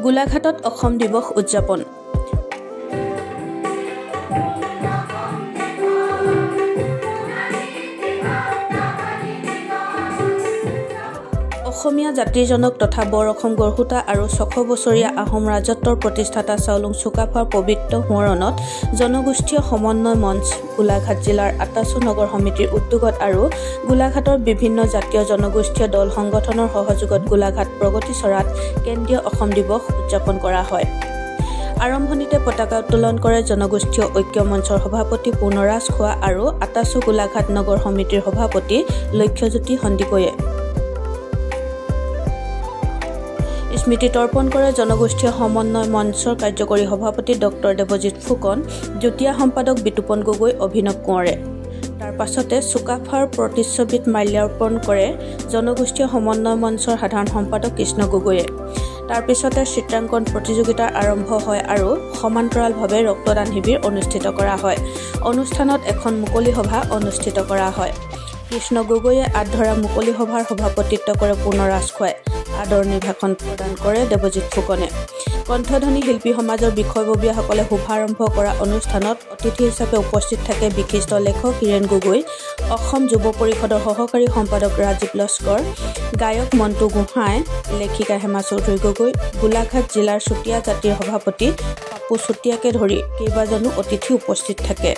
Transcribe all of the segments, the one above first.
গোলাঘাটত অসম দিৱস উদযাপন। অসমীয়া জাতিৰ জনক তথা বৰ অসম গঢ়োতা আৰু ৬০০ বছৰীয়া আহোম ৰাজত্বৰ প্ৰতিষ্ঠাতা চাওলুং চুকাফাৰ পবিত্ৰ সোঁৱৰণত জনগোষ্ঠীয় সমন্বয় মঞ্চ গোলাঘাট জিলাৰ আটাচু নগৰ সমিতিৰ উদ্যোগত আৰু গোলাঘাটৰ বিভিন্ন জাতীয় জনগোষ্ঠীয় দল সংগঠনৰ সহযোগত গোলাঘাট প্ৰগতি চৰাত কেন্দ্ৰীয় অসম দিৱস উদযাপন কৰা হয়। আৰম্ভণিতে পতাকা উত্তোলন কৰে জনগোষ্ঠীয় ঐক্য মঞ্চৰ সভাপতি পুনৰাজ খোৱা আৰু আটাচু গোলাঘাট নগৰ সমিতিৰ সভাপতি লক্ষ্যজ্যোতি সন্দিকৈয়ে। স্মৃতি তৰ্পণ কৰে জনগোষ্ঠীয় সমন্বয় মঞ্চৰ কাৰ্যকৰী সভাপতি ডক্টৰ দেৱজিৎ ফুকন, যুটীয়া সম্পাদক বিতুপন গগৈ, অভিনৱ কোঁৱৰে। তাৰ পাছতে চুকাফাৰ প্ৰতিচ্ছবিত মাল্যাৰ্পণ কৰে জনগোষ্ঠীয় সমন্বয় মঞ্চৰ সাধাৰণ সম্পাদক কৃষ্ণ গগৈয়ে। তাৰ পিছতে চিত্ৰাংকন প্ৰতিযোগিতা আৰম্ভ হয় আৰু সমান্তৰালভাৱে ৰক্তদান শিবিৰ অনুষ্ঠিত কৰা হয়। অনুষ্ঠানত এখন মুকলি সভা অনুষ্ঠিত কৰা হয়। কৃষ্ণ গগৈয়ে আধৰা মুকলি সভাৰ সভাপতিত্ব কৰে পুনৰাজ খোৱাই। আদৰণি ভাষণ প্ৰদান কৰে দেৱজিৎ ফুকনে। কণ্ঠধ্বনি শিল্পী সমাজৰ বিষয়ববীয়াসকলে শুভাৰম্ভ কৰা অনুষ্ঠানত অতিথি হিচাপে উপস্থিত থাকে বিশিষ্ট লেখক হীৰেণ গগৈ, অসম যুৱ পৰিষদৰ সহকাৰী সম্পাদক ৰাজীৱ লস্কৰ, গায়ক মণ্টু গোহাঁই, লেখিকা হেমা চৌধুৰী গগৈ, গোলাঘাট জিলাৰ চুতীয়া জাতিৰ সভাপতি পাপু চুতীয়াকে ধৰি কেইবাজনো অতিথি উপস্থিত থাকে।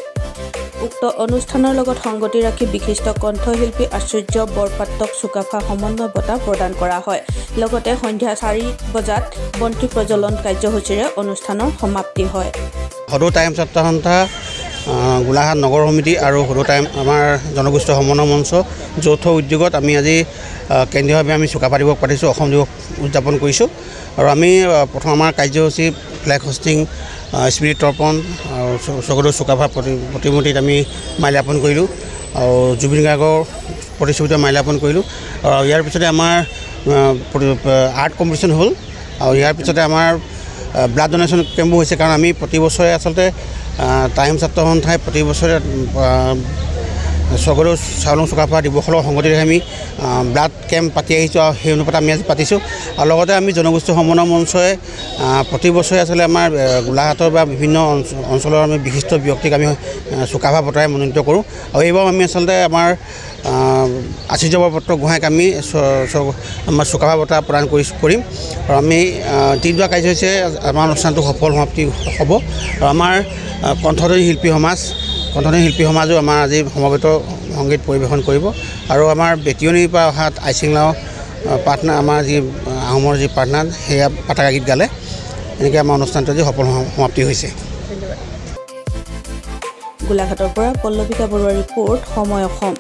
উক্ত অনুষ্ঠানৰ লগত সংগতি ৰাখি বিশিষ্ট কণ্ঠশিল্পী আশ্চৰ্য বৰপাত্ৰক চুকাফা সমন্বয় বঁটা প্ৰদান কৰা হয়। লগতে সন্ধিয়া ৪ বজাত বন্তি প্ৰজ্বলন কাৰ্যসূচীৰে অনুষ্ঠানৰ সমাপ্তি হয়। সদৌ টাইম ছাত্ৰ সন্থা, গোলাঘাট নগৰ সমিতি আৰু সদৌ টাইম আমাৰ জনগোষ্ঠীয় সমন্বয় মঞ্চ যৌথ উদ্যোগত আমি আজি কেন্দ্ৰীয়ভাৱে আমি চুকাফা দিৱস পাতিছোঁ, অসম দিৱস উদযাপন কৰিছোঁ। আৰু আমি প্ৰথম আমাৰ কাৰ্যসূচী ফ্লেগ হোষ্টিং, স্মৃতি তৰ্পণ আৰু স্বৰ্গদেউ চুকাফাৰ প্ৰতিমূৰ্তিত আমি মাল্যাৰ্পণ কৰিলোঁ আৰু জুবিন গাৰ্গৰ প্ৰতিচ্ছবিত মাল্যাৰ্পণ কৰিলোঁ। আৰু ইয়াৰ পিছতে আমাৰ আৰ্ট কম্পিটিশ্যন হ'ল আৰু ইয়াৰ পিছতে আমাৰ ব্লাড ডনেশ্যন কেম্পো হৈছে। কাৰণ আমি প্ৰতি বছৰে আচলতে টাইম ছাত্ৰ সন্থাই প্ৰতি বছৰে স্বৰ্গদেউ চাওলুং চুকাফা দিৱসৰ সংগতিৰে আমি ব্লাড কেম্প পাতি আহিছোঁ আৰু সেই অনুপাতে আমি আজি পাতিছোঁ। আৰু লগতে আমি জনগোষ্ঠী সমন্বয় মঞ্চই প্ৰতি বছৰে আচলতে আমাৰ গোলাঘাটৰ বা বিভিন্ন অঞ্চলৰ আমি বিশিষ্ট ব্যক্তিক আমি চুকাফা বঁটাৰে মনোনীত কৰোঁ। আৰু এইবাৰ আমি আচলতে আমাৰ আশ্চৰ্য বৰপাত্ৰ গোহাঁইক আমি আমাৰ চুকাফা বঁটা প্ৰদান কৰিম। আৰু আমি তিনিটা কাৰ্যসূচীৰে আমাৰ অনুষ্ঠানটো সফল সমাপ্তি হ'ব। আৰু আমাৰ কণ্ঠধ্বনি শিল্পী সমাজো আমাৰ আজি সমবেত সংগীত পৰিৱেশন কৰিব। আৰু আমাৰ বেটিয়নিৰ পৰা অহা আইচিংলাও প্ৰাৰ্থনা, আমাৰ যি আহোমৰ যি প্ৰাৰ্থনা, সেয়া পতাকা গীত গালে। এনেকৈ আমাৰ অনুষ্ঠানটো আজি সফল সমাপ্তি হৈছে। গোলাঘাটৰ পৰা পল্লৱিকা বৰুৱাৰ ৰিপৰ্ট, সময় অসম।